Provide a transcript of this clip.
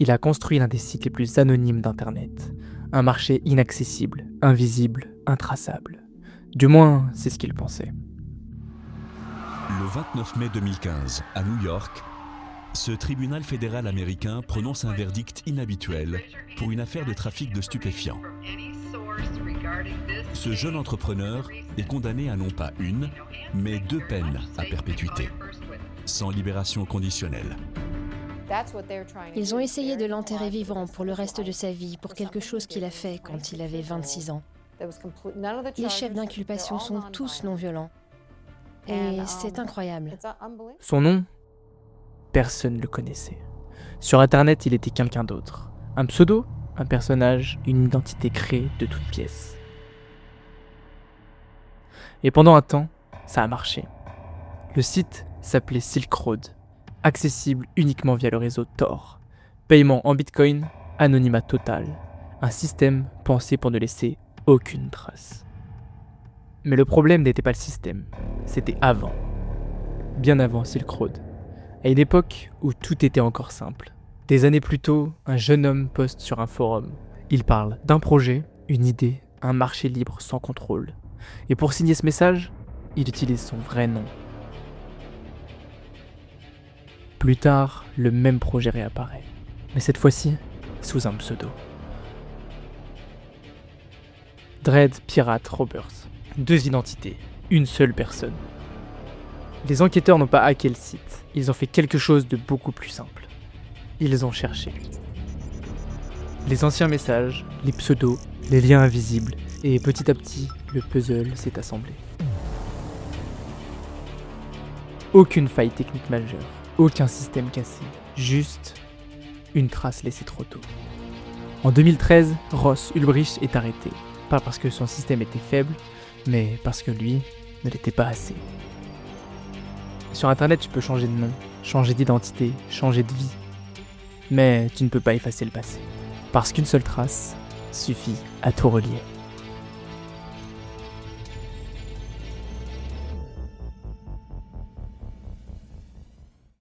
il a construit l'un des sites les plus anonymes d'Internet. Un marché inaccessible, invisible, intraçable. Du moins, c'est ce qu'il pensait. Le 29 mai 2015, à New York, ce tribunal fédéral américain prononce un verdict inhabituel pour une affaire de trafic de stupéfiants. Ce jeune entrepreneur est condamné à non pas une, mais 2 peines à perpétuité, sans libération conditionnelle. Ils ont essayé de l'enterrer vivant pour le reste de sa vie, pour quelque chose qu'il a fait quand il avait 26 ans. Les chefs d'inculpation sont tous non-violents. Et c'est incroyable. Son nom ? Personne ne le connaissait. Sur Internet, il était quelqu'un d'autre. Un pseudo ? Un personnage, une identité créée de toutes pièces. Et pendant un temps, ça a marché. Le site s'appelait Silk Road, accessible uniquement via le réseau Tor. Paiement en Bitcoin, anonymat total. Un système pensé pour ne laisser aucune trace. Mais le problème n'était pas le système, c'était avant. Bien avant Silk Road. À une époque où tout était encore simple. Des années plus tôt, un jeune homme poste sur un forum. Il parle d'un projet, une idée, un marché libre sans contrôle. Et pour signer ce message, il utilise son vrai nom. Plus tard, le même projet réapparaît. Mais cette fois-ci, sous un pseudo. Dread Pirate Roberts. 2 identités, une seule personne. Les enquêteurs n'ont pas hacké le site, ils ont fait quelque chose de beaucoup plus simple. Ils ont cherché. Les anciens messages, les pseudos, les liens invisibles, et petit à petit, le puzzle s'est assemblé. Aucune faille technique majeure, aucun système cassé, juste une trace laissée trop tôt. En 2013, Ross Ulbricht est arrêté, pas parce que son système était faible, mais parce que lui ne l'était pas assez. Sur Internet, tu peux changer de nom, changer d'identité, changer de vie. Mais tu ne peux pas effacer le passé. Parce qu'une seule trace suffit à tout relier.